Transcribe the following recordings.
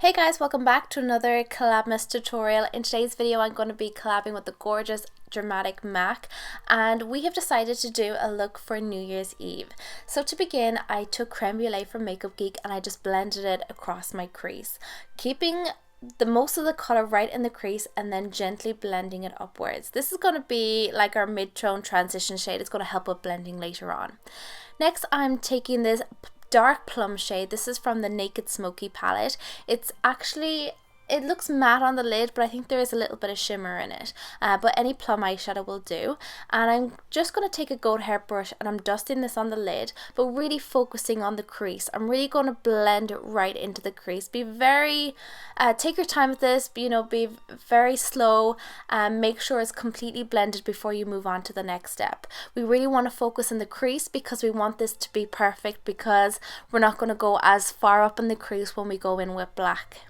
Hey guys, welcome back to another Collabmas tutorial. In today's video I'm going to be collabing with the gorgeous dramatic MAC, and we have decided to do a look for New Year's Eve. So to begin, I took Creme Brulee from Makeup Geek and I just blended it across my crease, keeping the most of the color right in the crease and then gently blending it upwards. This is going to be like our mid-tone transition shade. It's going to help with blending later on. Next, I'm taking this dark plum shade. This is from the Naked Smoky palette. It looks matte on the lid, but I think there is a little bit of shimmer in it. But any plum eyeshadow will do. And I'm just going to take a goat hair brush and I'm dusting this on the lid, but really focusing on the crease. I'm really going to blend it right into the crease. Be very, take your time with this, be very slow, and make sure it's completely blended before you move on to the next step. We really want to focus on the crease because we want this to be perfect, because we're not going to go as far up in the crease when we go in with black.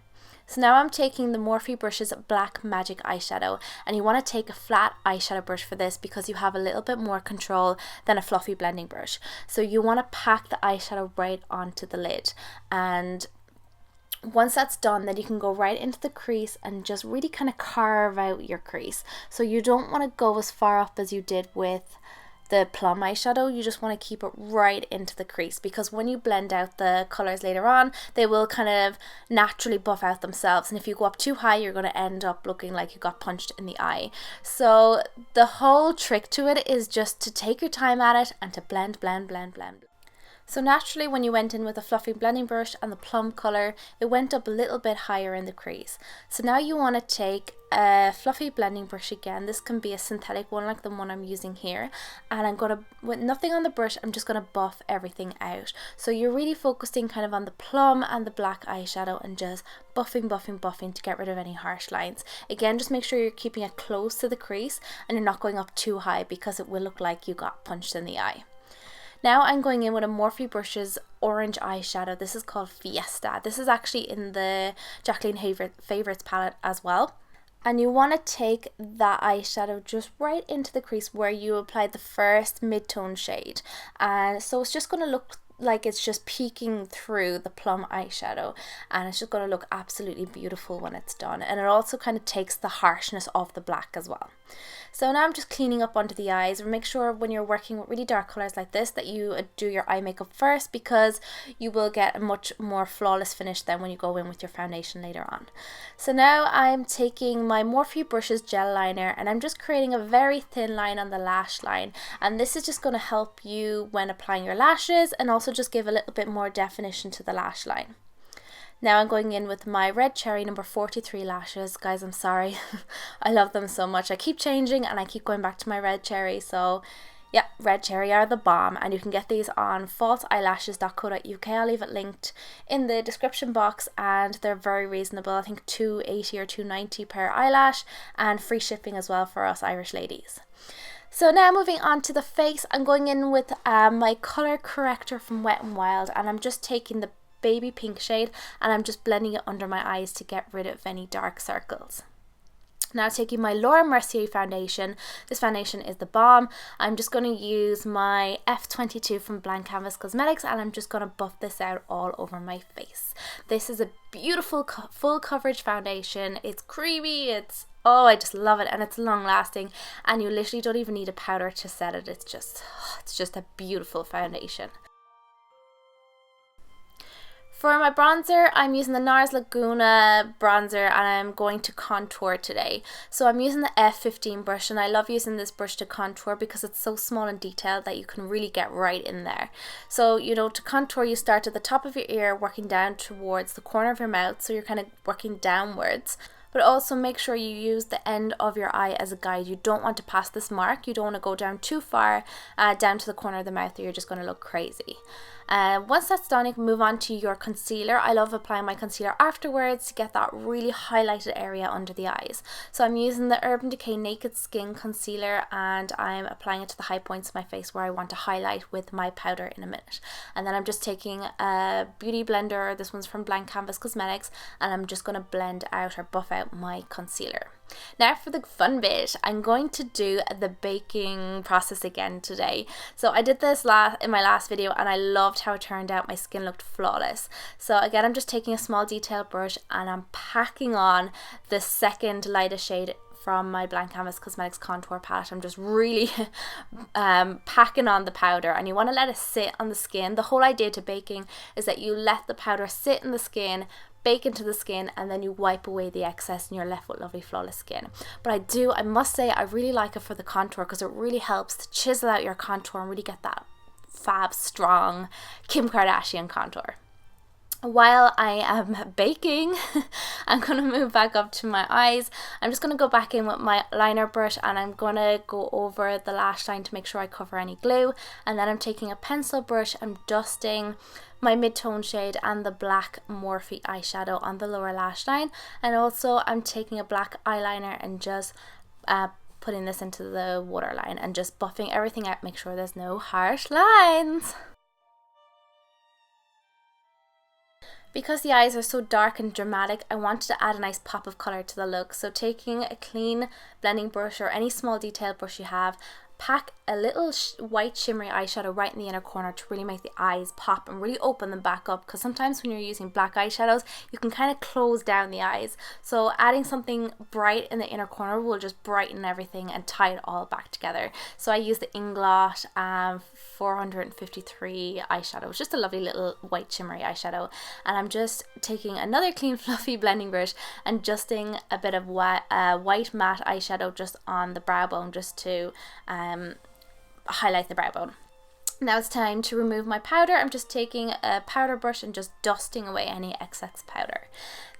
So now I'm taking the Morphe Brushes Black Magic Eyeshadow, and you want to take a flat eyeshadow brush for this because you have a little bit more control than a fluffy blending brush. So you want to pack the eyeshadow right onto the lid, and once that's done, then you can go right into the crease and just really kind of carve out your crease. So you don't want to go as far up as you did with the plum eyeshadow. You just want to keep it right into the crease, because when you blend out the colors later on, they will kind of naturally buff out themselves, and if you go up too high, you're going to end up looking like you got punched in the eye. So the whole trick to it is just to take your time at it and to blend. So naturally, when you went in with a fluffy blending brush and the plum color, it went up a little bit higher in the crease. So now you want to take a fluffy blending brush again. This can be a synthetic one like the one I'm using here, and I'm going to, with nothing on the brush, I'm just going to buff everything out. So you're really focusing kind of on the plum and the black eyeshadow and just buffing to get rid of any harsh lines. Again, just make sure you're keeping it close to the crease and you're not going up too high, because it will look like you got punched in the eye. Now I'm going in with a Morphe Brushes orange eyeshadow. This is called Fiesta. This is actually in the Jacqueline Favorites palette as well. And you want to take that eyeshadow just right into the crease where you applied the first mid-tone shade. And so it's just going to look like it's just peeking through the plum eyeshadow, and it's just going to look absolutely beautiful when it's done. And it also kind of takes the harshness of the black as well. So now I'm just cleaning up onto the eyes. Make sure when you're working with really dark colors like this that you do your eye makeup first, because you will get a much more flawless finish than when you go in with your foundation later on. So now I'm taking my Morphe Brushes gel liner and I'm just creating a very thin line on the lash line, and this is just going to help you when applying your lashes and also just give a little bit more definition to the lash line. Now I'm going in with my Red Cherry number 43 lashes. Guys, I'm sorry. I love them so much. I keep changing and I keep going back to my Red Cherry. So yeah, Red Cherry are the bomb, and you can get these on falseeyelashes.co.uk. I'll leave it linked in the description box, and they're very reasonable. I think $2.80 or $2.90 per eyelash, and free shipping as well for us Irish ladies. So now moving on to the face, I'm going in with my color corrector from Wet n Wild, and I'm just taking the baby pink shade and I'm just blending it under my eyes to get rid of any dark circles. Now taking my Laura Mercier foundation. This foundation is the bomb. I'm just going to use my F22 from Blank Canvas Cosmetics, and I'm just going to buff this out all over my face. This is a beautiful full coverage foundation. It's creamy, oh, I just love it, and it's long lasting, and you literally don't even need a powder to set it. It's just a beautiful foundation. For my bronzer, I'm using the NARS Laguna bronzer, and I'm going to contour today. So I'm using the F15 brush, and I love using this brush to contour because it's so small and detailed that you can really get right in there. So, to contour, you start at the top of your ear, working down towards the corner of your mouth, so you're kind of working downwards. But also make sure you use the end of your eye as a guide. You don't want to pass this mark. You don't want to go down too far, down to the corner of the mouth, or you're just going to look crazy. Once that's done, you can move on to your concealer. I love applying my concealer afterwards to get that really highlighted area under the eyes. So I'm using the Urban Decay Naked Skin Concealer, and I'm applying it to the high points of my face where I want to highlight with my powder in a minute. And then I'm just taking a beauty blender. This one's from Blank Canvas Cosmetics, and I'm just going to blend out or buff out my concealer. Now for the fun bit, I'm going to do the baking process again today. So I did this in my last video and I loved how it turned out. My skin looked flawless. So again, I'm just taking a small detail brush and I'm packing on the second lightest shade from my Blank Canvas Cosmetics contour palette. I'm just really packing on the powder, and you want to let it sit on the skin. The whole idea to baking is that you let the powder sit in the skin, bake into the skin, and then you wipe away the excess and you're left with lovely flawless skin. But I must say I really like it for the contour because it really helps to chisel out your contour and really get that fab strong Kim Kardashian contour. While I am baking, I'm going to move back up to my eyes. I'm just going to go back in with my liner brush and I'm going to go over the lash line to make sure I cover any glue. And then I'm taking a pencil brush, I'm dusting my mid-tone shade and the black Morphe eyeshadow on the lower lash line. And also I'm taking a black eyeliner and just putting this into the waterline and just buffing everything out, make sure there's no harsh lines. Because the eyes are so dark and dramatic, I wanted to add a nice pop of colour to the look. So taking a clean blending brush or any small detail brush you have, pack a little white shimmery eyeshadow right in the inner corner to really make the eyes pop and really open them back up, because sometimes when you're using black eyeshadows you can kind of close down the eyes. So adding something bright in the inner corner will just brighten everything and tie it all back together. So I use the Inglot 453 eyeshadow. It's just a lovely little white shimmery eyeshadow, and I'm just taking another clean fluffy blending brush and dusting a bit of white matte eyeshadow just on the brow bone, just to highlight the brow bone. Now it's time to remove my powder. I'm just taking a powder brush and just dusting away any excess powder.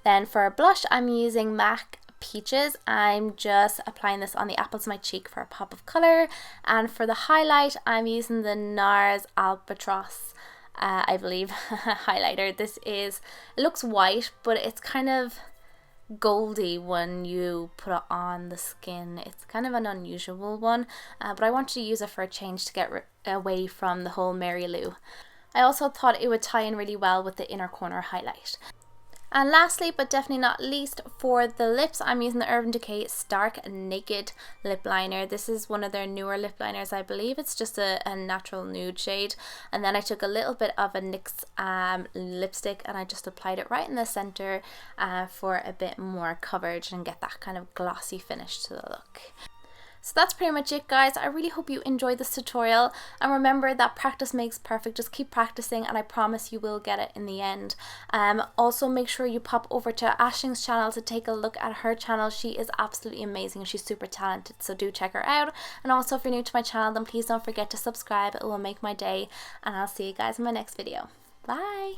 Then for a blush, I'm using MAC Peaches. I'm just applying this on the apples of my cheek for a pop of colour. And for the highlight, I'm using the NARS Albatross I believe highlighter. It looks white, but it's kind of goldy when you put it on the skin. It's kind of an unusual one, but I wanted to use it for a change to get away from the whole Mary Lou. I also thought it would tie in really well with the inner corner highlight. And lastly, but definitely not least, for the lips, I'm using the Urban Decay Stark Naked lip liner. This is one of their newer lip liners, I believe. It's just a natural nude shade. And then I took a little bit of a NYX lipstick and I just applied it right in the center for a bit more coverage and get that kind of glossy finish to the look. So that's pretty much it, guys. I really hope you enjoyed this tutorial, and remember that practice makes perfect. Just keep practicing and I promise you will get it in the end. Also make sure you pop over to Ashling's channel to take a look at her channel. She is absolutely amazing and she's super talented, so do check her out. And also if you're new to my channel, then please don't forget to subscribe. It will make my day, and I'll see you guys in my next video. Bye!